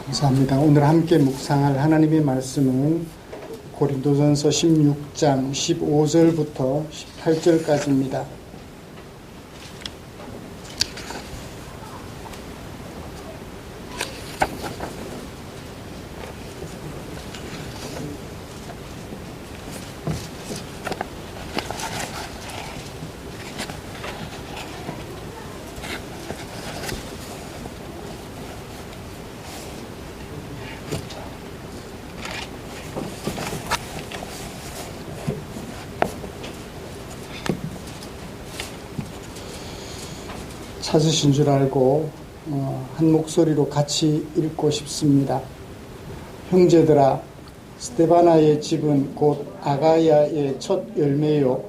감사합니다. 오늘 함께 묵상할 하나님의 말씀은 고린도전서 16장 15절부터 18절까지입니다. 찾으신 줄 알고 한 목소리로 같이 읽고 싶습니다. 형제들아, 스데바나의 집은 곧 아가야의 첫 열매요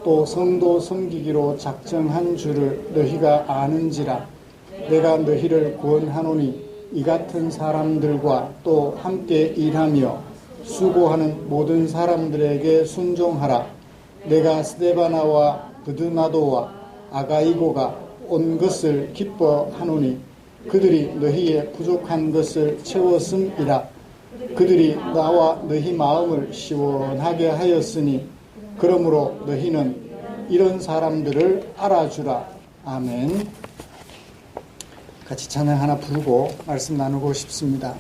또 성도 섬기기로 작정한 줄을 너희가 아는지라. 내가 너희를 구원하노니 이 같은 사람들과 또 함께 일하며 수고하는 모든 사람들에게 순종하라. 내가 스데바나와 브드나도와 아가이고가 온 것을 기뻐하노니 그들이 너희의 부족한 것을 채웠음이라. 그들이 나와 너희 마음을 시원하게 하였으니 그러므로 너희는 이런 사람들을 알아주라. 아멘. 같이 찬양 하나 부르고 말씀 나누고 싶습니다.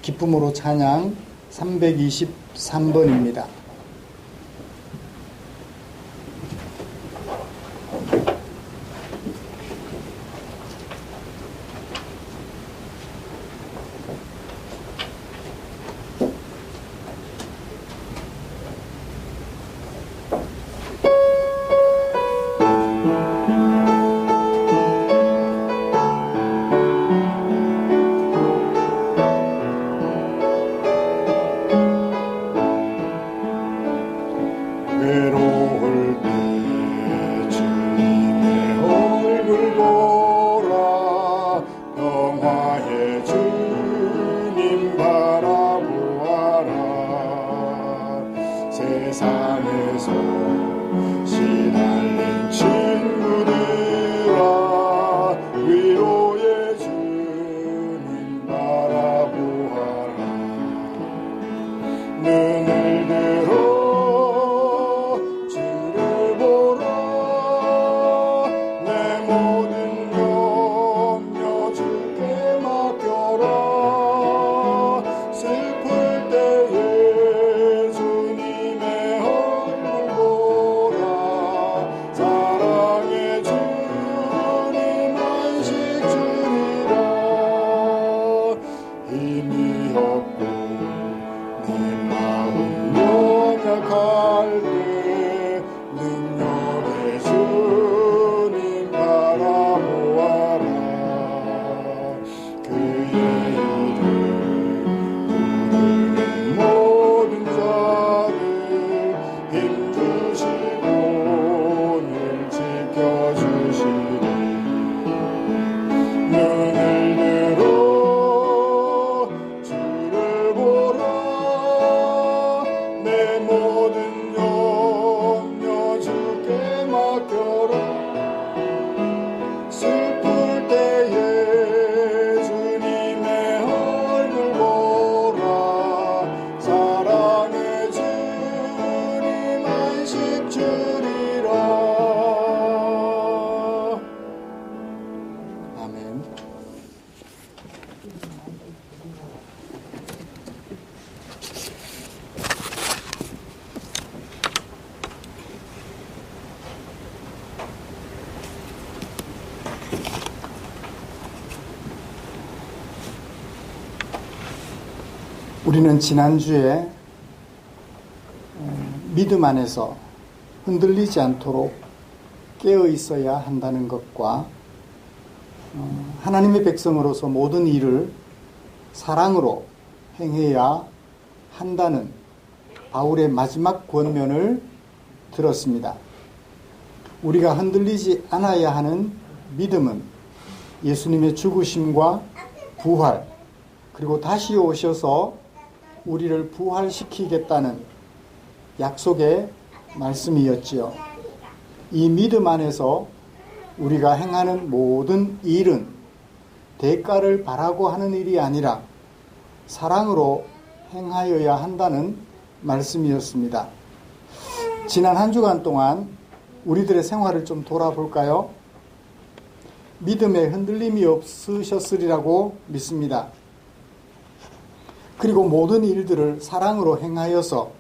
기쁨으로 찬양 323번입니다. 우리는 지난주에 믿음 안에서 흔들리지 않도록 깨어 있어야 한다는 것과 하나님의 백성으로서 모든 일을 사랑으로 행해야 한다는 바울의 마지막 권면을 들었습니다. 우리가 흔들리지 않아야 하는 믿음은 예수님의 죽으심과 부활, 그리고 다시 오셔서 우리를 부활시키겠다는 약속의 말씀이었지요. 이 믿음 안에서 우리가 행하는 모든 일은 대가를 바라고 하는 일이 아니라 사랑으로 행하여야 한다는 말씀이었습니다. 지난 한 주간 동안 우리들의 생활을 좀 돌아볼까요? 믿음에 흔들림이 없으셨으리라고 믿습니다. 그리고 모든 일들을 사랑으로 행하여서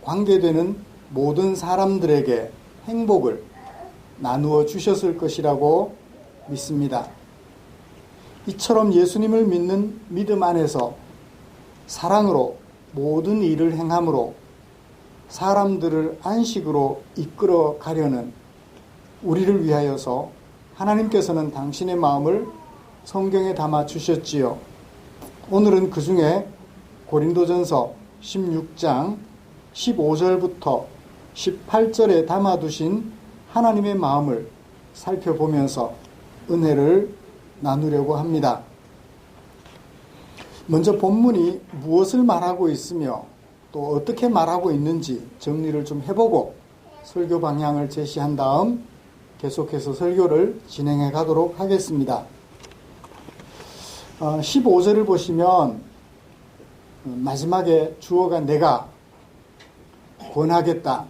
관계되는 모든 사람들에게 행복을 나누어 주셨을 것이라고 믿습니다. 이처럼 예수님을 믿는 믿음 안에서 사랑으로 모든 일을 행함으로 사람들을 안식으로 이끌어 가려는 우리를 위하여서 하나님께서는 당신의 마음을 성경에 담아 주셨지요. 오늘은 그 중에 고린도전서 16장 15절부터 18절에 담아두신 하나님의 마음을 살펴보면서 은혜를 나누려고 합니다. 먼저 본문이 무엇을 말하고 있으며 또 어떻게 말하고 있는지 정리를 좀 해보고 설교 방향을 제시한 다음 계속해서 설교를 진행해 가도록 하겠습니다. 15절을 보시면 마지막에 주어가 내가 권하겠다.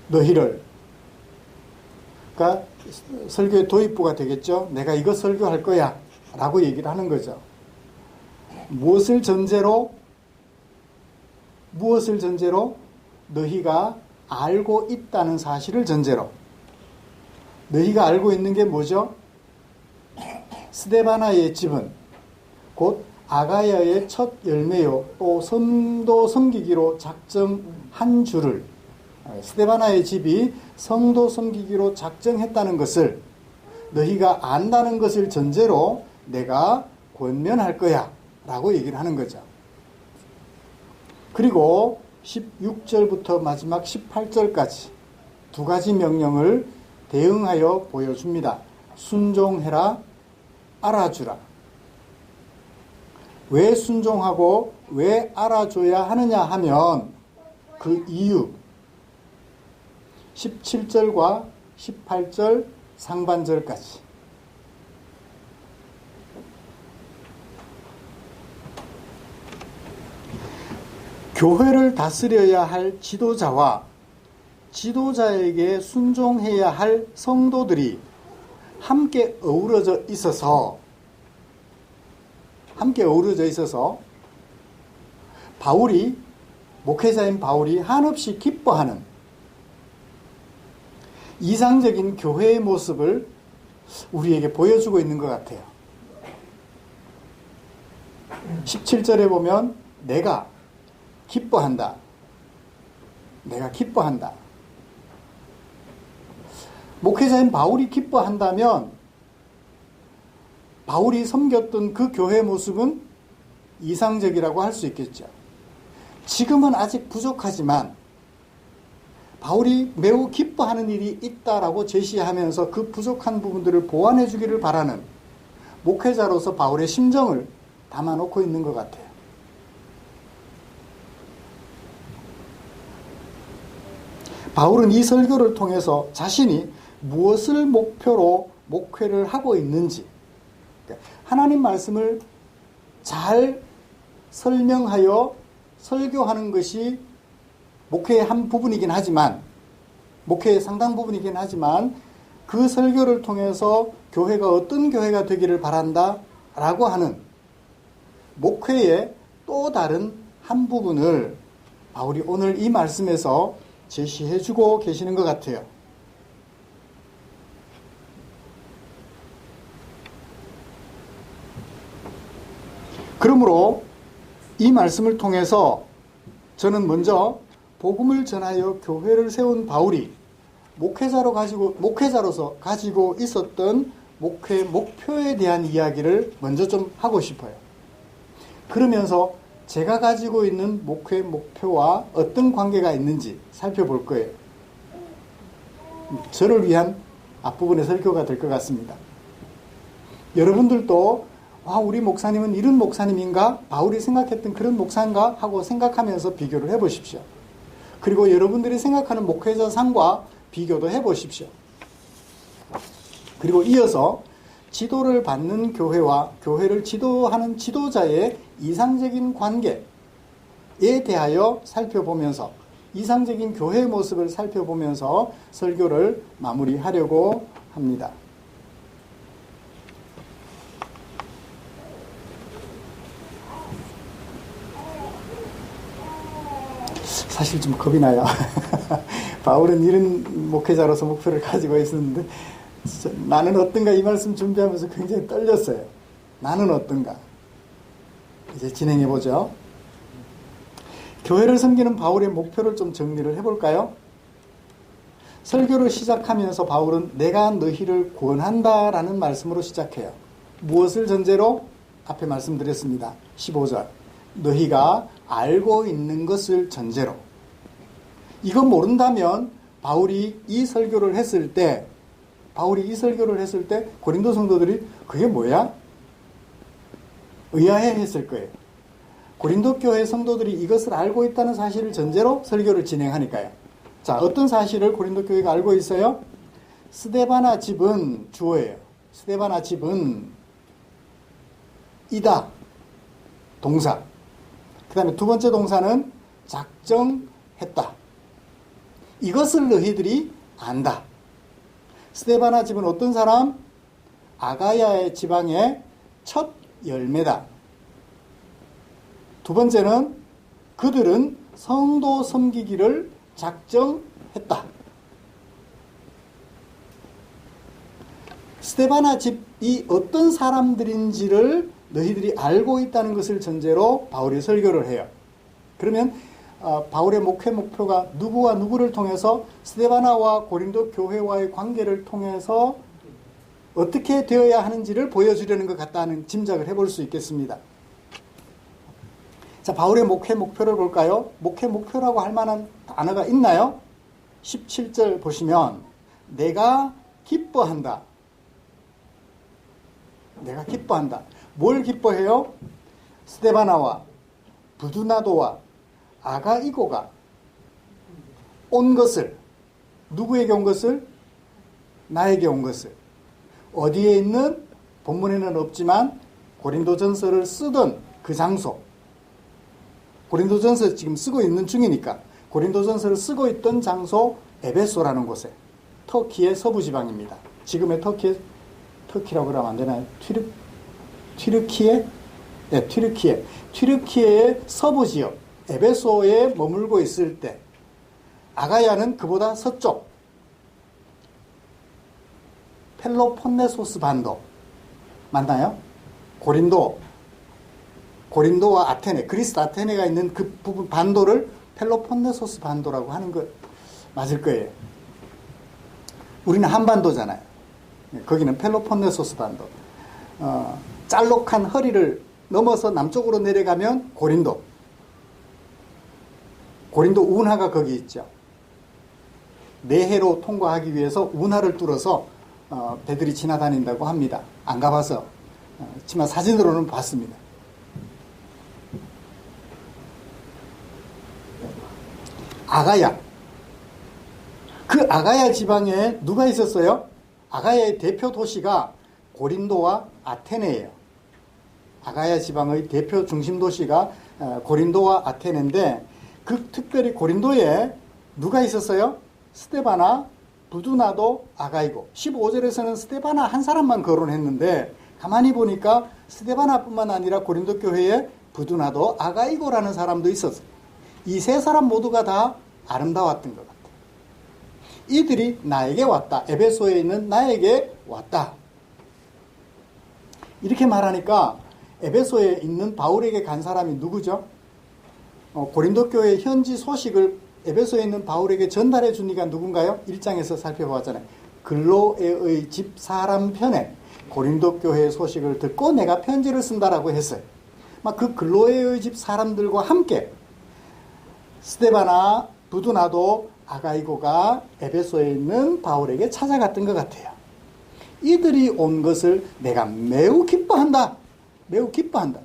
너희를. 그러니까 설교의 도입부가 되겠죠. 내가 이거 설교할 거야 라고 얘기를 하는 거죠. 무엇을 전제로? 너희가 알고 있다는 사실을 전제로. 너희가 알고 있는 게 뭐죠? 스데바나의 집은 곧 아가야의 첫 열매요 또 성도 섬기기로 작정한 줄을, 스데바나의 집이 성도 섬기기로 작정했다는 것을 너희가 안다는 것을 전제로 내가 권면할 거야 라고 얘기를 하는 거죠. 그리고 16절부터 마지막 18절까지 두 가지 명령을 대응하여 보여줍니다. 순종해라, 알아주라. 왜 순종하고 왜 알아줘야 하느냐 하면 그 이유 17절과 18절 상반절까지. 교회를 다스려야 할 지도자와 지도자에게 순종해야 할 성도들이 함께 어우러져 있어서 목회자인 바울이 한없이 기뻐하는 이상적인 교회의 모습을 우리에게 보여주고 있는 것 같아요. 17절에 보면 내가 기뻐한다. 목회자인 바울이 기뻐한다면 바울이 섬겼던 그 교회 모습은 이상적이라고 할 수 있겠죠. 지금은 아직 부족하지만 바울이 매우 기뻐하는 일이 있다라고 제시하면서 그 부족한 부분들을 보완해 주기를 바라는 목회자로서 바울의 심정을 담아놓고 있는 것 같아요. 바울은 이 설교를 통해서 자신이 무엇을 목표로 목회를 하고 있는지, 하나님 말씀을 잘 설명하여 설교하는 것이 목회의 한 부분이긴 하지만, 목회의 상당 부분이긴 하지만 그 설교를 통해서 교회가 어떤 교회가 되기를 바란다 라고 하는 목회의 또 다른 한 부분을 바울이 오늘 이 말씀에서 제시해주고 계시는 것 같아요. 그러므로 이 말씀을 통해서 저는 복음을 전하여 교회를 세운 바울이 목회자로서 가지고 있었던 목회 목표에 대한 이야기를 먼저 좀 하고 싶어요. 그러면서 제가 가지고 있는 목회 목표와 어떤 관계가 있는지 살펴볼 거예요. 저를 위한 앞부분의 설교가 될 것 같습니다. 여러분들도 우리 목사님은 이런 목사님인가? 바울이 생각했던 그런 목사인가? 하고 생각하면서 비교를 해보십시오. 그리고 여러분들이 생각하는 목회자 상과 비교도 해보십시오. 그리고 이어서 지도를 받는 교회와 교회를 지도하는 지도자의 이상적인 관계에 대하여 살펴보면서 이상적인 교회의 모습을 살펴보면서 설교를 마무리하려고 합니다. 사실 좀 겁이 나요. 바울은 이런 목회자로서 목표를 가지고 있었는데 나는 어떤가 이 말씀 준비하면서 굉장히 떨렸어요. 나는 어떤가. 이제 진행해 보죠. 교회를 섬기는 바울의 목표를 좀 정리를 해볼까요? 설교를 시작하면서 바울은 내가 너희를 권한다라는 말씀으로 시작해요. 무엇을 전제로? 앞에 말씀드렸습니다. 15절. 너희가 알고 있는 것을 전제로. 이거 모른다면 바울이 이 설교를 했을 때 고린도 성도들이 그게 뭐야? 의아해 했을 거예요. 고린도 교회 성도들이 이것을 알고 있다는 사실을 전제로 설교를 진행하니까요. 자, 어떤 사실을 고린도 교회가 알고 있어요? 스데바나 집은 주어예요. 스데바나 집은 이다. 동사. 그 다음에 두 번째 동사는 작정했다. 이것을 너희들이 안다. 스데바나 집은 어떤 사람? 아가야의 지방의 첫 열매다. 두 번째는 그들은 성도 섬기기를 작정했다. 스데바나 집이 어떤 사람들인지를 너희들이 알고 있다는 것을 전제로 바울이 설교를 해요. 그러면 바울의 목표가 누구와 누구를 통해서 스데바나와 고린도 교회와의 관계를 통해서 어떻게 되어야 하는지를 보여주려는 것 같다는 짐작을 해볼 수 있겠습니다. 자, 바울의 목표를 볼까요? 목표라고 할 만한 단어가 있나요? 17절 보시면 내가 기뻐한다. 내가 기뻐한다. 뭘 기뻐해요? 스데바나와 부두나도와 아가이고가 온 것을, 누구에게 온 것을? 나에게 온 것을. 어디에 있는? 본문에는 없지만 고린도전서를 쓰던 그 장소, 고린도전서 지금 쓰고 있는 중이니까 고린도전서를 쓰고 있던 장소 에베소라는 곳에, 터키의 서부 지방입니다. 지금의 터키라고 그러면 안 되나요? 튀르키예? 네, 튀르키예의 서부 지역 에베소에 머물고 있을 때 아가야는 그보다 서쪽 펠로폰네소스 반도 맞나요? 고린도와 아테네, 그리스 아테네가 있는 그 부분 반도를 펠로폰네소스 반도라고 하는 것 맞을 거예요. 우리는 한반도잖아요. 거기는 펠로폰네소스 반도. 짤록한 허리를 넘어서 남쪽으로 내려가면 고린도 운하가 거기 있죠. 내해로 통과하기 위해서 운하를 뚫어서 배들이 지나다닌다고 합니다. 안 가봐서 하지만 사진으로는 봤습니다. 아가야. 그 아가야 지방에 누가 있었어요? 아가야의 대표 도시가 고린도와 아테네예요. 아가야 지방의 대표 중심 도시가 고린도와 아테네인데 그 특별히 고린도에 누가 있었어요? 스데바나, 부두나도, 아가이고. 15절에서는 스데바나 한 사람만 거론했는데 가만히 보니까 스데바나뿐만 아니라 고린도 교회에 부두나도, 아가이고라는 사람도 있었어요. 이 세 사람 모두가 다 아름다웠던 것 같아요. 이들이 나에게 왔다. 에베소에 있는 나에게 왔다. 이렇게 말하니까 에베소에 있는 바울에게 간 사람이 누구죠? 고린도 교회 현지 소식을 에베소에 있는 바울에게 전달해 준 이가 누군가요? 1장에서 살펴보았잖아요. 글로에의 집 사람 편에 고린도 교회의 소식을 듣고 내가 편지를 쓴다라고 했어요. 막 그 글로에의 집 사람들과 함께 스데바나, 부두나도, 아가이고가 에베소에 있는 바울에게 찾아갔던 것 같아요. 이들이 온 것을 내가 매우 기뻐한다. 매우 기뻐한다.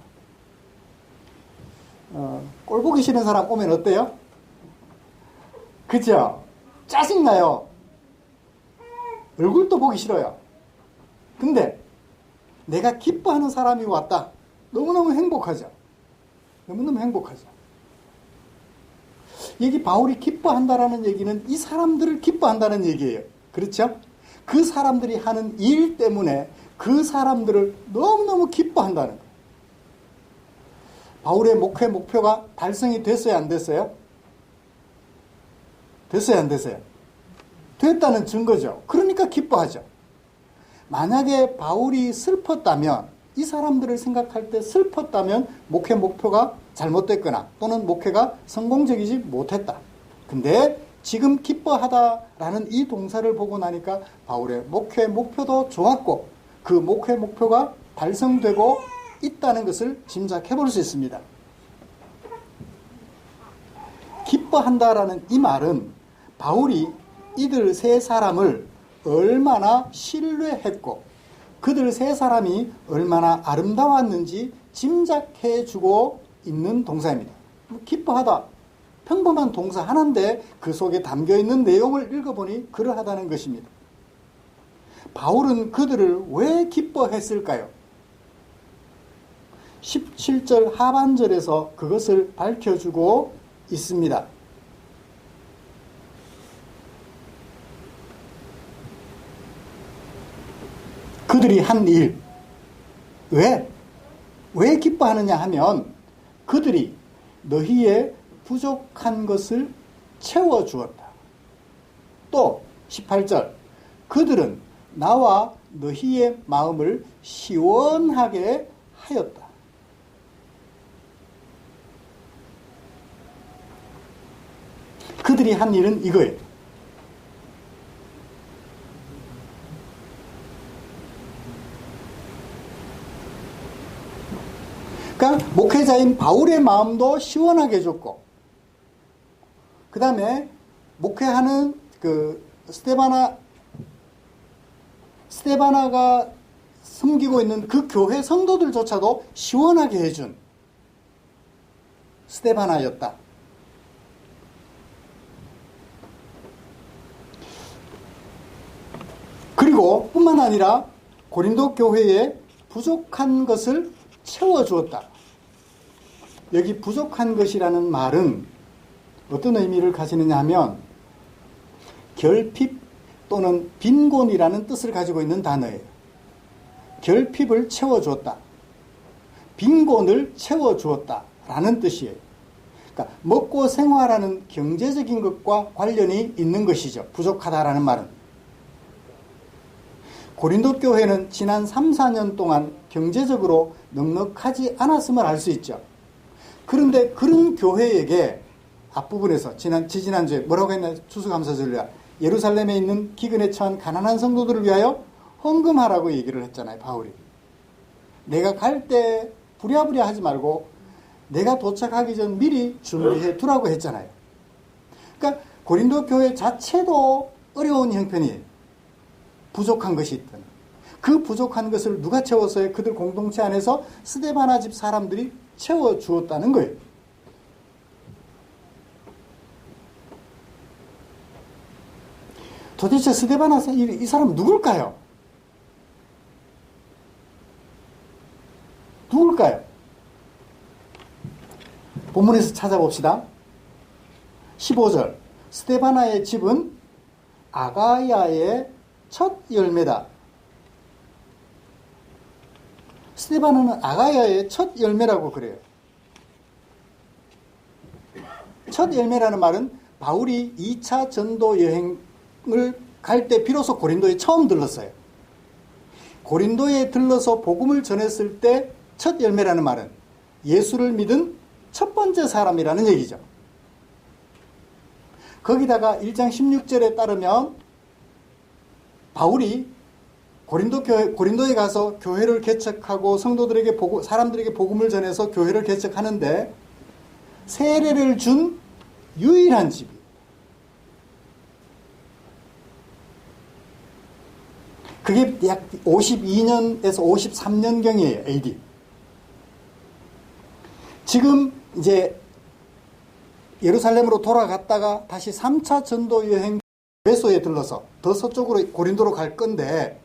꼴 보기 싫은 사람 오면 어때요? 그죠? 짜증나요. 얼굴도 보기 싫어요. 근데 내가 기뻐하는 사람이 왔다. 너무너무 행복하죠. 너무너무 행복하죠. 여기 바울이 기뻐한다라는 얘기는 이 사람들을 기뻐한다는 얘기예요. 그렇죠? 그 사람들이 하는 일 때문에 그 사람들을 너무너무 기뻐한다는 거예요. 바울의 목표가 달성이 됐어요, 안 됐어요? 됐어요, 안 됐어요? 됐다는 증거죠. 그러니까 기뻐하죠. 만약에 바울이 슬펐다면, 이 사람들을 생각할 때 슬펐다면 목표가 잘못됐거나 또는 목회가 성공적이지 못했다. 근데 지금 기뻐하다라는 이 동사를 보고 나니까 바울의 목표도 좋았고 그 목표가 달성되고 있다는 것을 짐작해 볼 수 있습니다. 기뻐한다라는 이 말은 바울이 이들 세 사람을 얼마나 신뢰했고 그들 세 사람이 얼마나 아름다웠는지 짐작해 주고 있는 동사입니다. 기뻐하다. 평범한 동사 하나인데 그 속에 담겨있는 내용을 읽어보니 그러하다는 것입니다. 바울은 그들을 왜 기뻐했을까요? 17절 하반절에서 그것을 밝혀주고 있습니다. 그들이 한 일, 왜 기뻐하느냐 하면 그들이 너희의 부족한 것을 채워주었다. 또 18절 그들은 나와 너희의 마음을 시원하게 하였다. 그들이 한 일은 이거예요. 그러니까 목회자인 바울의 마음도 시원하게 해줬고 그 다음에 목회하는 그 스데바나가 섬기고 있는 그 교회 성도들조차도 시원하게 해준 스데바나였다. 그리고 뿐만 아니라 고린도 교회에 부족한 것을 채워주었다. 여기 부족한 것이라는 말은 어떤 의미를 가지느냐 하면 결핍 또는 빈곤이라는 뜻을 가지고 있는 단어예요. 결핍을 채워주었다. 빈곤을 채워주었다 라는 뜻이에요. 그러니까 먹고 생활하는 경제적인 것과 관련이 있는 것이죠. 부족하다라는 말은. 고린도 교회는 지난 3, 4년 동안 경제적으로 넉넉하지 않았음을 알 수 있죠. 그런데 그런 교회에게 앞부분에서 지난주에 뭐라고 했나 추수감사절이야. 예루살렘에 있는 기근에 처한 가난한 성도들을 위하여 헌금하라고 얘기를 했잖아요. 바울이. 내가 갈 때 부랴부랴 하지 말고 내가 도착하기 전 미리 준비해 두라고 했잖아요. 그러니까 고린도 교회 자체도 어려운 형편이에요. 부족한 것이 있던. 그 부족한 것을 누가 채웠어요? 그들 공동체 안에서 스데바나 집 사람들이 채워주었다는 거예요. 도대체 스데바나 이 사람 누굴까요? 누굴까요? 본문에서 찾아봅시다. 15절 스데바나의 집은 아가야의 첫 열매다. 스데바나는 아가야의 첫 열매라고 그래요. 첫 열매라는 말은 바울이 2차 전도 여행을 갈 때 비로소 고린도에 처음 들렀어요. 고린도에 들러서 복음을 전했을 때 첫 열매라는 말은 예수를 믿은 첫 번째 사람이라는 얘기죠. 거기다가 1장 16절에 따르면 바울이 고린도에 가서 교회를 개척하고 성도들에게 사람들에게 복음을 전해서 교회를 개척하는데 세례를 준 유일한 집이. 그게 약 52년에서 53년경이에요. AD. 지금 이제 예루살렘으로 돌아갔다가 다시 3차 전도 여행 에베소에 들러서 더 서쪽으로 고린도로 갈 건데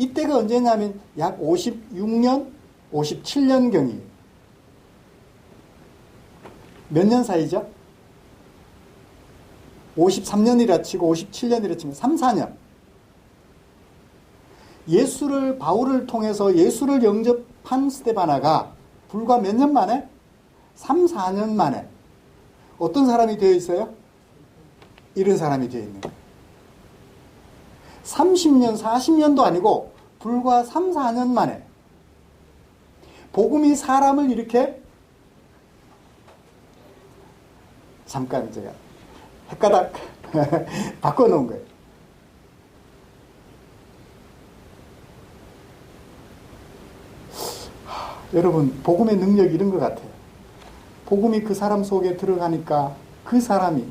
이때가 언제냐면 약 56년, 57년경이에요. 몇 년 사이죠? 53년이라 치고 57년이라 치면 3, 4년. 바울을 통해서 예수를 영접한 스데바나가 불과 몇 년 만에? 3, 4년 만에 어떤 사람이 되어 있어요? 이런 사람이 되어 있는 거예요. 30년, 40년도 아니고 불과 3, 4년 만에 복음이 사람을 이렇게 잠깐 제가 헷가닥 바꿔놓은 거예요. 여러분, 복음의 능력이 이런 것 같아요. 복음이 그 사람 속에 들어가니까 그 사람이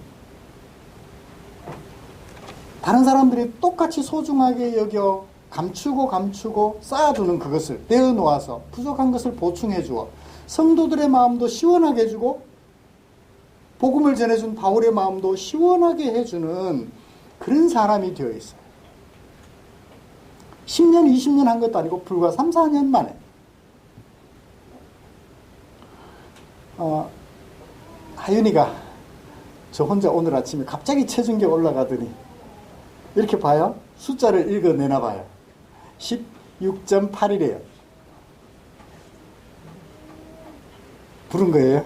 다른 사람들이 똑같이 소중하게 여겨 감추고 쌓아두는 그것을 떼어놓아서 부족한 것을 보충해 주어 성도들의 마음도 시원하게 해주고 복음을 전해준 바울의 마음도 시원하게 해주는 그런 사람이 되어 있어요. 10년, 20년 한 것도 아니고 불과 3, 4년 만에. 하윤이가 저 혼자 오늘 아침에 갑자기 체중계 올라가더니 이렇게 봐요. 숫자를 읽어내나 봐요. 16.8이래요. 부른 거예요?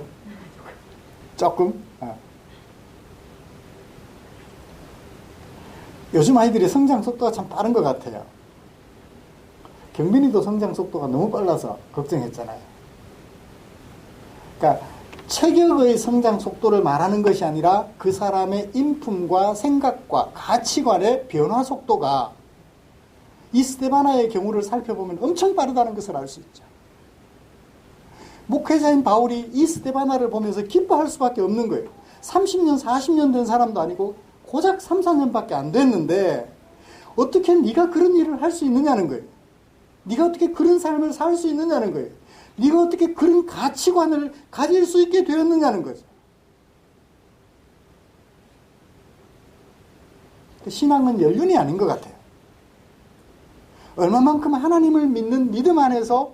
조금? 요즘 아이들의 성장 속도가 참 빠른 것 같아요. 경민이도 성장 속도가 너무 빨라서 걱정했잖아요. 그러니까 체격의 성장 속도를 말하는 것이 아니라 그 사람의 인품과 생각과 가치관의 변화 속도가 이 스데바나의 경우를 살펴보면 엄청 빠르다는 것을 알 수 있죠. 목회자인 바울이 이 스데바나를 보면서 기뻐할 수밖에 없는 거예요. 30년, 40년 된 사람도 아니고 고작 3, 4년밖에 안 됐는데 어떻게 네가 그런 일을 할 수 있느냐는 거예요. 네가 어떻게 그런 삶을 살 수 있느냐는 거예요. 네가 어떻게 그런 가치관을 가질 수 있게 되었느냐는 거죠. 신앙은 연륜이 아닌 것 같아요. 얼마만큼 하나님을 믿는 믿음 안에서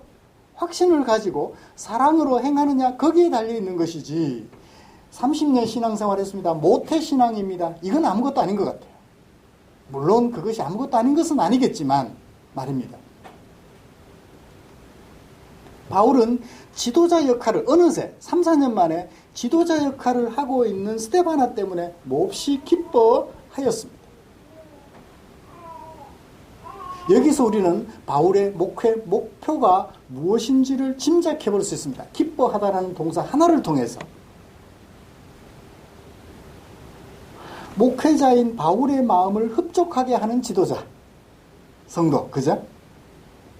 확신을 가지고 사랑으로 행하느냐 거기에 달려있는 것이지 30년 신앙생활했습니다. 모태신앙입니다. 이건 아무것도 아닌 것 같아요. 물론 그것이 아무것도 아닌 것은 아니겠지만 말입니다. 바울은 지도자 역할을 어느새 3, 4년 만에 지도자 역할을 하고 있는 스데바나 때문에 몹시 기뻐하였습니다. 여기서 우리는 바울의 목표가 무엇인지를 짐작해 볼 수 있습니다. 기뻐하다라는 동사 하나를 통해서. 목회자인 바울의 마음을 흡족하게 하는 지도자, 성도, 그죠?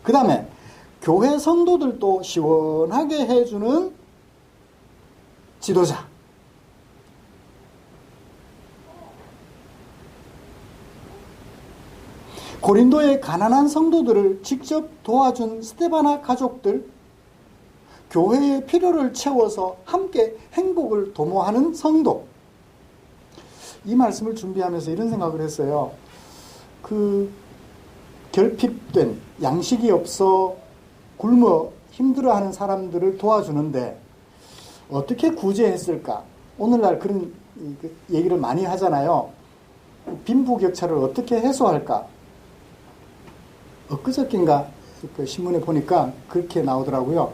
그 다음에 교회 성도들도 시원하게 해주는 지도자. 고린도의 가난한 성도들을 직접 도와준 스데바나 가족들, 교회의 필요를 채워서 함께 행복을 도모하는 성도. 이 말씀을 준비하면서 이런 생각을 했어요. 결핍된, 양식이 없어 굶어 힘들어하는 사람들을 도와주는데 어떻게 구제했을까? 오늘날 그런 얘기를 많이 하잖아요. 빈부격차를 어떻게 해소할까? 엊그저께인가 그 신문에 보니까 그렇게 나오더라고요.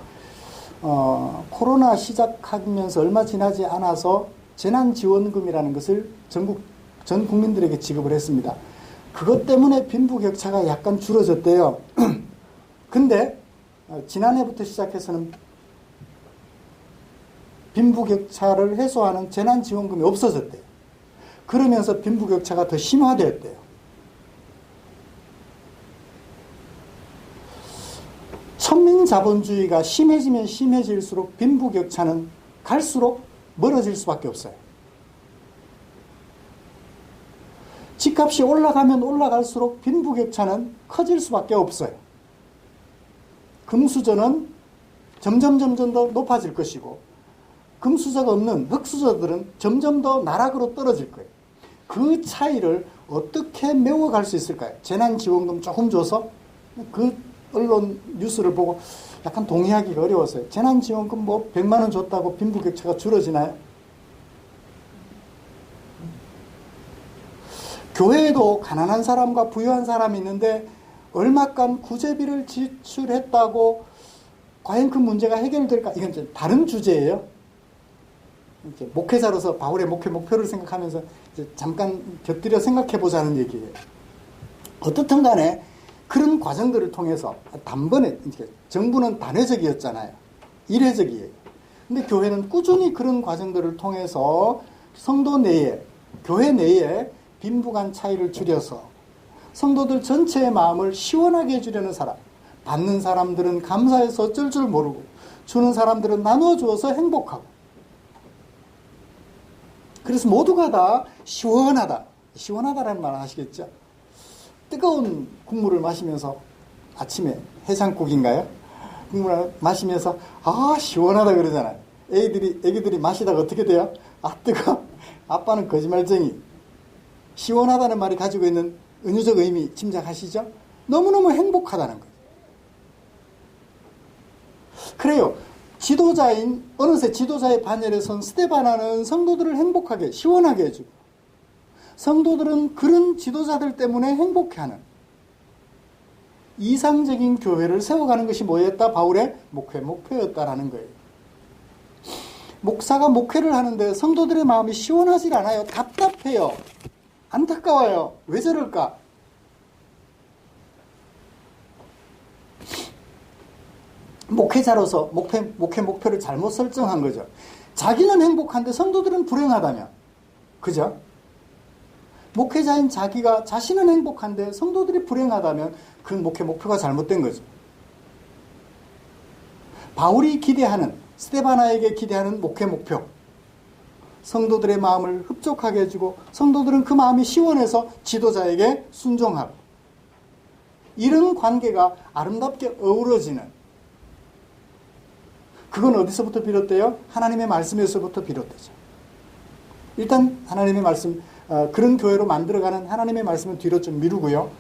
코로나 시작하면서 얼마 지나지 않아서 재난지원금이라는 것을 전 국민들에게 지급을 했습니다. 그것 때문에 빈부격차가 약간 줄어졌대요. 근데 지난해부터 시작해서는 빈부격차를 해소하는 재난지원금이 없어졌대요. 그러면서 빈부격차가 더 심화되었대요. 천민자본주의가 심해지면 심해질수록 빈부격차는 갈수록 멀어질 수밖에 없어요. 집값이 올라가면 올라갈수록 빈부격차는 커질 수밖에 없어요. 금수저는 점점 더 높아질 것이고 금수저가 없는 흙수저들은 점점 더 나락으로 떨어질 거예요. 그 차이를 어떻게 메워갈 수 있을까요? 재난지원금 조금 줘서 그 언론 뉴스를 보고 약간 동의하기가 어려웠어요. 재난지원금 뭐 100만 원 줬다고 빈부격차가 줄어지나요? 교회에도 가난한 사람과 부유한 사람이 있는데 얼마간 구제비를 지출했다고 과연 그 문제가 해결될까? 이건 이제 다른 주제예요. 이제 목회자로서 바울의 목회 목표를 생각하면서 이제 잠깐 곁들여 생각해 보자는 얘기예요. 어떻든 간에 그런 과정들을 통해서 단번에 이제 정부는 단회적이었잖아요. 이례적이에요. 근데 교회는 꾸준히 그런 과정들을 통해서 성도 내에, 교회 내에 빈부간 차이를 줄여서 성도들 전체의 마음을 시원하게 해주려는 사람, 받는 사람들은 감사해서 어쩔 줄 모르고 주는 사람들은 나누어 주어서 행복하고, 그래서 모두가 다 시원하다. 시원하다라는 말 아시겠죠? 뜨거운 국물을 마시면서, 아침에 해장국인가요? 국물을 마시면서 아 시원하다 그러잖아요. 애기들이 마시다가 어떻게 돼요? 아 뜨거. 아빠는 거짓말쟁이. 시원하다는 말이 가지고 있는 은유적 의미 짐작하시죠? 너무너무 행복하다는 거예요. 그래요. 지도자인, 어느새 지도자의 반열에 선 스데바나는 성도들을 행복하게, 시원하게 해주고, 성도들은 그런 지도자들 때문에 행복해하는 이상적인 교회를 세워가는 것이 뭐였다? 바울의 목표였다라는 거예요. 목사가 목회를 하는데 성도들의 마음이 시원하지 않아요. 답답해요. 안타까워요. 왜 저럴까? 목회자로서 목회 목표를 잘못 설정한 거죠. 자기는 행복한데 성도들은 불행하다면, 그죠? 목회자인 자신은 행복한데 성도들이 불행하다면 그 목회 목표가 잘못된 거죠. 바울이 기대하는, 스데바나에게 기대하는 목회 목표, 성도들의 마음을 흡족하게 해주고 성도들은 그 마음이 시원해서 지도자에게 순종하고, 이런 관계가 아름답게 어우러지는, 그건 어디서부터 비롯돼요? 하나님의 말씀에서부터 비롯되죠. 일단 하나님의 말씀, 그런 교회로 만들어가는 하나님의 말씀은 뒤로 좀 미루고요.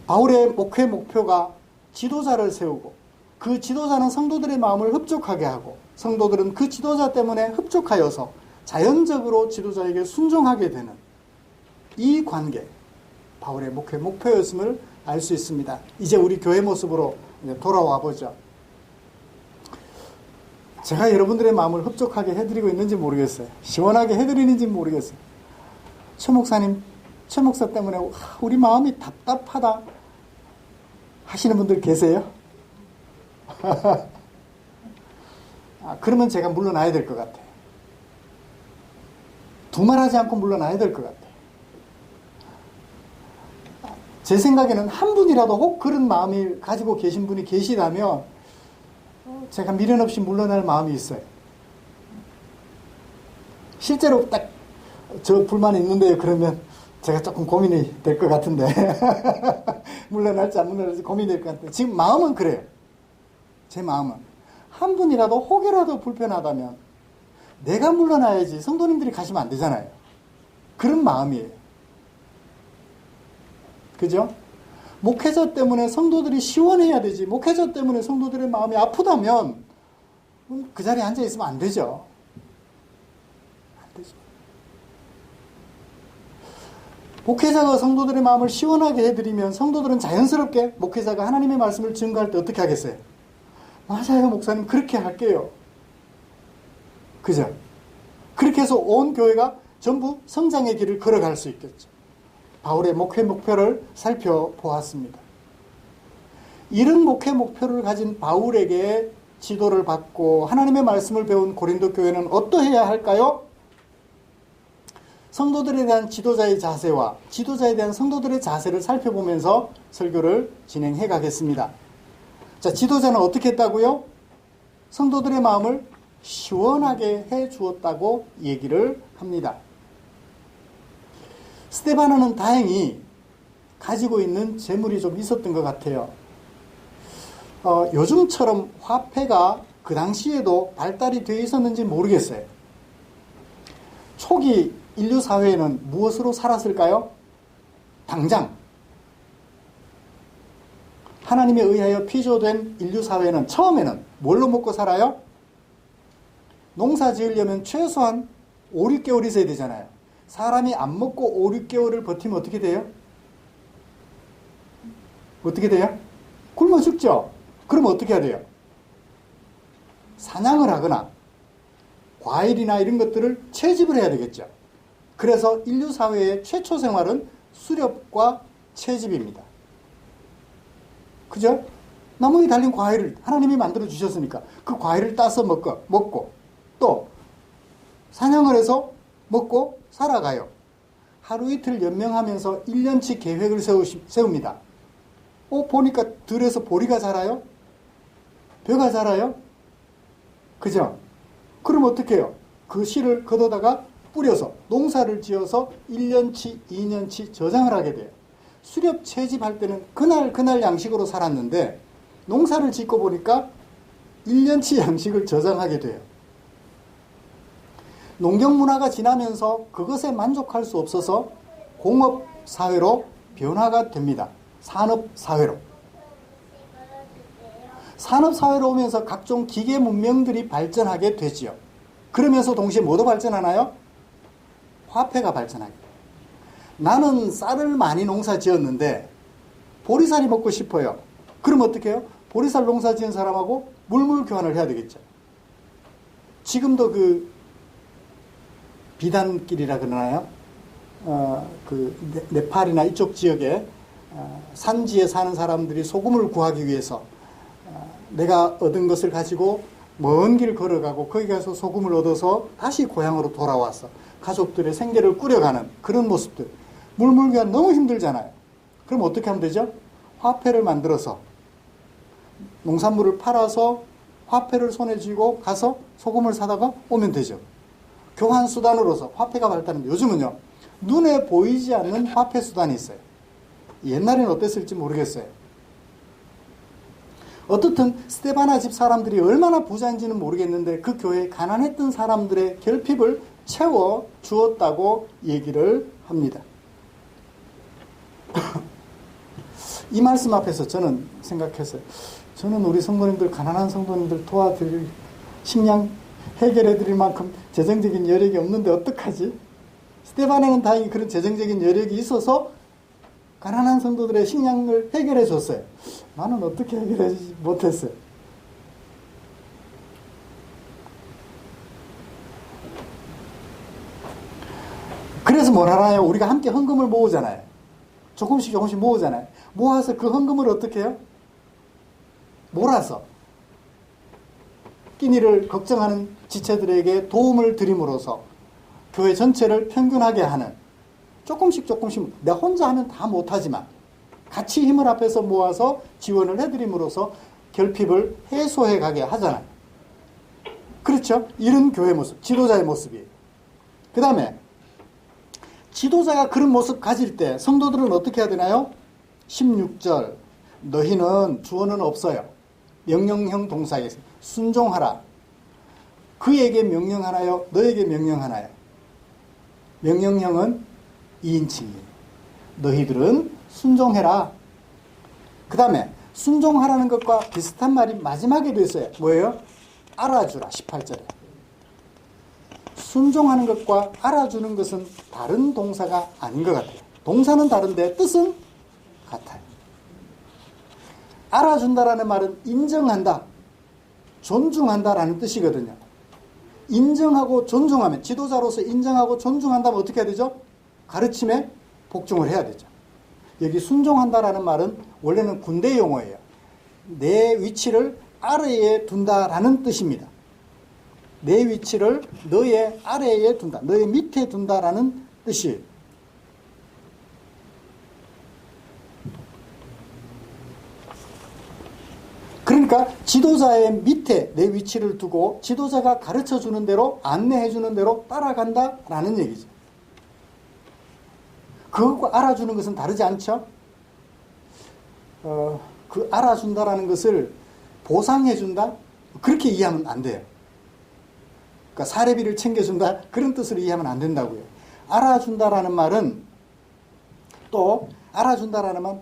바울의 목회 목표가 지도자를 세우고, 그 지도자는 성도들의 마음을 흡족하게 하고, 성도들은 그 지도자 때문에 흡족하여서 자연적으로 지도자에게 순종하게 되는 이 관계, 바울의 목회 목표였음을 알 수 있습니다. 이제 우리 교회 모습으로 돌아와 보죠. 제가 여러분들의 마음을 흡족하게 해드리고 있는지 모르겠어요. 시원하게 해드리는지 모르겠어요. 최 목사님, 최 목사 때문에 우리 마음이 답답하다 하시는 분들 계세요? 그러면 제가 물러나야 될 것 같아요. 두말하지 않고 물러나야 될 것 같아요. 제 생각에는 한 분이라도 혹 그런 마음을 가지고 계신 분이 계시다면 제가 미련 없이 물러날 마음이 있어요. 실제로 딱 저 불만이 있는데요. 그러면 제가 조금 고민이 될 것 같은데 물러날지 안 물러날지 고민이 될 것 같은데, 지금 마음은 그래요. 제 마음은 한 분이라도 혹여라도 불편하다면 내가 물러나야지 성도님들이 가시면 안 되잖아요. 그런 마음이에요. 그죠? 목회자 때문에 성도들이 시원해야 되지, 목회자 때문에 성도들의 마음이 아프다면 그 자리에 앉아있으면 안 되죠. 안 되죠. 목회자가 성도들의 마음을 시원하게 해드리면 성도들은 자연스럽게 목회자가 하나님의 말씀을 증거할 때 어떻게 하겠어요? 맞아요, 목사님, 그렇게 할게요. 그죠? 그렇게 해서 온 교회가 전부 성장의 길을 걸어갈 수 있겠죠. 바울의 목회 목표를 살펴보았습니다. 이런 목회 목표를 가진 바울에게 지도를 받고 하나님의 말씀을 배운 고린도 교회는 어떠해야 할까요? 성도들에 대한 지도자의 자세와 지도자에 대한 성도들의 자세를 살펴보면서 설교를 진행해 가겠습니다. 자, 지도자는 어떻게 했다고요? 성도들의 마음을 시원하게 해 주었다고 얘기를 합니다. 스데바나는 다행히 가지고 있는 재물이 좀 있었던 것 같아요. 요즘처럼 화폐가 그 당시에도 발달이 되어 있었는지 모르겠어요. 초기 인류 사회에는 무엇으로 살았을까요? 당장 하나님에 의하여 피조된 인류 사회는 처음에는 뭘로 먹고 살아요? 농사 지으려면 최소한 5, 6개월 있어야 되잖아요. 사람이 안 먹고 5, 6개월을 버티면 어떻게 돼요? 어떻게 돼요? 굶어 죽죠? 그러면 어떻게 해야 돼요? 사냥을 하거나 과일이나 이런 것들을 채집을 해야 되겠죠. 그래서 인류 사회의 최초 생활은 수렵과 채집입니다. 그죠? 나무에 달린 과일을 하나님이 만들어 주셨으니까 그 과일을 따서 먹고 또 사냥을 해서 먹고 살아가요. 하루 이틀 연명하면서 1년치 계획을 세웁니다. 보니까 들에서 보리가 자라요? 벼가 자라요? 그죠? 그럼 어떻게 해요? 그 씨를 걷어다가 뿌려서 농사를 지어서 1년치, 2년치 저장을 하게 돼요. 수렵 채집할 때는 그날 양식으로 살았는데 농사를 짓고 보니까 1년치 양식을 저장하게 돼요. 농경 문화가 지나면서 그것에 만족할 수 없어서 공업사회로 변화가 됩니다. 산업사회로. 산업사회로 오면서 각종 기계 문명들이 발전하게 되지요. 그러면서 동시에 뭐도 발전하나요? 화폐가 발전하게 돼요. 나는 쌀을 많이 농사 지었는데 보리쌀이 먹고 싶어요. 그럼 어떻게 해요? 보리쌀 농사 지은 사람하고 물물 교환을 해야 되겠죠. 지금도 그 비단길이라 그러나요? 네팔이나 이쪽 지역에 산지에 사는 사람들이 소금을 구하기 위해서 내가 얻은 것을 가지고 먼 길 걸어가고 거기 가서 소금을 얻어서 다시 고향으로 돌아와서 가족들의 생계를 꾸려가는 그런 모습들. 물물교환 너무 힘들잖아요. 그럼 어떻게 하면 되죠? 화폐를 만들어서 농산물을 팔아서 화폐를 손에 쥐고 가서 소금을 사다가 오면 되죠. 교환 수단으로서 화폐가 발달하는데 요즘은요. 눈에 보이지 않는 화폐 수단이 있어요. 옛날에는 어땠을지 모르겠어요. 어떻든 스테바나 집 사람들이 얼마나 부자인지는 모르겠는데 그 교회에 가난했던 사람들의 결핍을 채워 주었다고 얘기를 합니다. 이 말씀 앞에서 저는 생각했어요. 저는 우리 성도님들, 가난한 성도님들 도와드릴, 식량 해결해드릴 만큼 재정적인 여력이 없는데 어떡하지? 스테반에는 다행히 그런 재정적인 여력이 있어서 가난한 성도들의 식량을 해결해 줬어요. 나는 어떻게 해결하지 못했어요. 그래서 뭘 하나요? 우리가 함께 헌금을 모으잖아요. 조금씩 모으잖아요. 모아서 그 헌금을 어떻게 해요? 몰아서 끼니를 걱정하는 지체들에게 도움을 드림으로써 교회 전체를 평균하게 하는, 조금씩 내가 혼자 하면 다 못하지만 같이 힘을 합해서 모아서 지원을 해드림으로써 결핍을 해소해 가게 하잖아요. 그렇죠? 이런 교회 모습, 지도자의 모습이에요. 그 다음에 지도자가 그런 모습 가질 때 성도들은 어떻게 해야 되나요? 16절, 너희는 주어는 없어요. 명령형 동사에 순종하라. 그에게 명령하나요? 너에게 명령하나요? 명령형은 2인칭이에요. 너희들은 순종해라. 그 다음에 순종하라는 것과 비슷한 말이 마지막에도 있어요. 뭐예요? 알아주라. 18절에. 순종하는 것과 알아주는 것은 다른 동사가 아닌 것 같아요. 동사는 다른데 뜻은 같아요. 알아준다라는 말은 인정한다, 존중한다라는 뜻이거든요. 인정하고 존중하면, 지도자로서 인정하고 존중한다면 어떻게 해야 되죠? 가르침에 복종을 해야 되죠. 여기 순종한다라는 말은 원래는 군대 용어예요. 내 위치를 아래에 둔다라는 뜻입니다. 내 위치를 너의 아래에 둔다, 너의 밑에 둔다라는 뜻이에요. 그러니까 지도자의 밑에 내 위치를 두고 지도자가 가르쳐주는 대로, 안내해주는 대로 따라간다라는 얘기죠. 그것과 알아주는 것은 다르지 않죠? 그 알아준다라는 것을 보상해준다? 그렇게 이해하면 안 돼요. 그러니까 사례비를 챙겨준다? 그런 뜻으로 이해하면 안 된다고요. 알아준다라는 말은, 또 알아준다라는 말,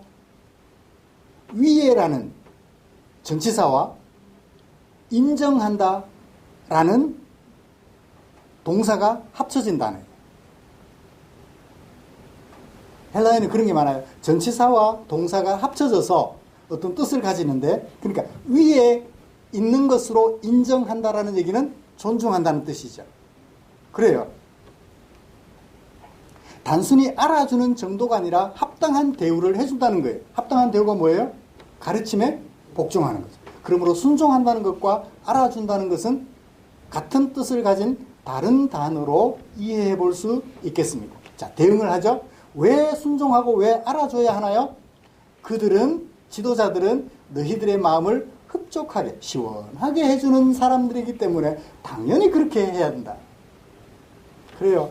위에라는 전치사와 인정한다라는 동사가 합쳐진다는 거예요. 헬라어에는 그런 게 많아요. 전치사와 동사가 합쳐져서 어떤 뜻을 가지는데, 그러니까 위에 있는 것으로 인정한다라는 얘기는 존중한다는 뜻이죠. 그래요. 단순히 알아주는 정도가 아니라 합당한 대우를 해준다는 거예요. 합당한 대우가 뭐예요? 가르침에 복종하는 거죠. 그러므로 순종한다는 것과 알아준다는 것은 같은 뜻을 가진 다른 단어로 이해해 볼 수 있겠습니다. 자, 대응을 하죠. 왜 순종하고 왜 알아줘야 하나요? 그들은, 지도자들은 너희들의 마음을 흡족하게, 시원하게 해주는 사람들이기 때문에 당연히 그렇게 해야 된다. 그래요.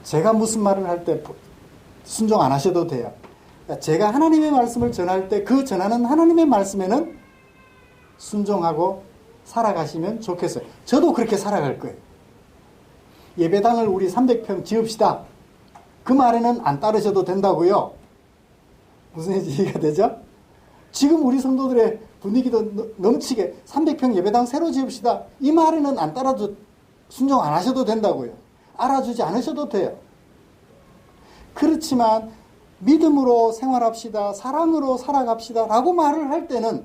제가 무슨 말을 할 때 순종 안 하셔도 돼요. 제가 하나님의 말씀을 전할 때 그 전하는 하나님의 말씀에는 순종하고 살아가시면 좋겠어요. 저도 그렇게 살아갈 거예요. 예배당을 우리 300평 지읍시다. 그 말에는 안 따르셔도 된다고요. 무슨 얘기가 되죠? 지금 우리 성도들의 분위기도 넘치게 300평 예배당 새로 지읍시다. 이 말에는 안 따라도 순종 안 하셔도 된다고요. 알아주지 않으셔도 돼요. 그렇지만 믿음으로 생활합시다. 사랑으로 살아갑시다. 라고 말을 할 때는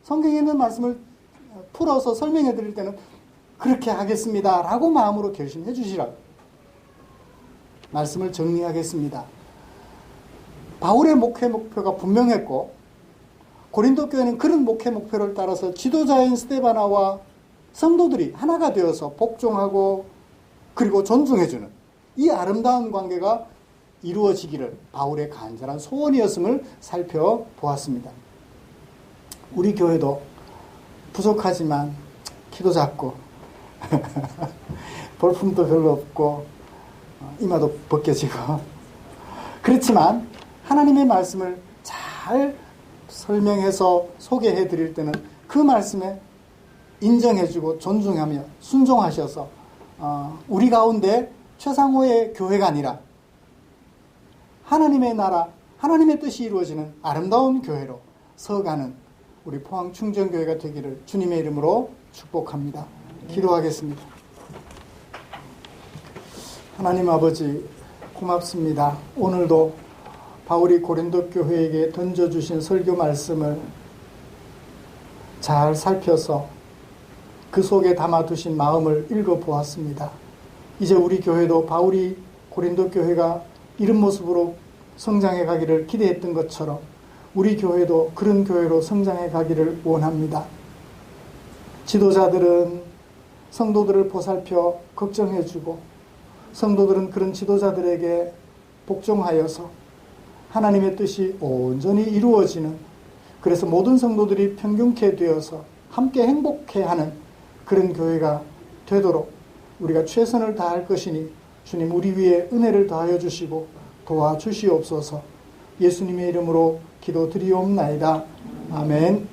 성경에 있는 말씀을 풀어서 설명해 드릴 때는 그렇게 하겠습니다. 라고 마음으로 결심해 주시라고. 말씀을 정리하겠습니다. 바울의 목회 목표가 분명했고 고린도 교회는 그런 목회 목표를 따라서 지도자인 스데바나와 성도들이 하나가 되어서 복종하고 그리고 존중해주는 이 아름다운 관계가 이루어지기를 바울의 간절한 소원이었음을 살펴보았습니다. 우리 교회도 부족하지만 키도 작고 볼품도 별로 없고 이마도 벗겨지고 그렇지만 하나님의 말씀을 잘 설명해서 소개해 드릴 때는 그 말씀에 인정해주고 존중하며 순종하셔서 우리 가운데 최상호의 교회가 아니라 하나님의 나라, 하나님의 뜻이 이루어지는 아름다운 교회로 서가는 우리 포항 충정교회가 되기를 주님의 이름으로 축복합니다. 기도하겠습니다. 하나님 아버지 고맙습니다. 오늘도 바울이 고린도 교회에게 던져주신 설교 말씀을 잘 살펴서 그 속에 담아두신 마음을 읽어보았습니다. 이제 우리 교회도 바울이 고린도 교회가 이런 모습으로 성장해 가기를 기대했던 것처럼 우리 교회도 그런 교회로 성장해 가기를 원합니다. 지도자들은 성도들을 보살펴 걱정해주고 성도들은 그런 지도자들에게 복종하여서 하나님의 뜻이 온전히 이루어지는, 그래서 모든 성도들이 평균케 되어서 함께 행복해하는 그런 교회가 되도록 우리가 최선을 다할 것이니 주님 우리 위에 은혜를 더하여 주시고 도와주시옵소서. 예수님의 이름으로 기도드리옵나이다. 아멘.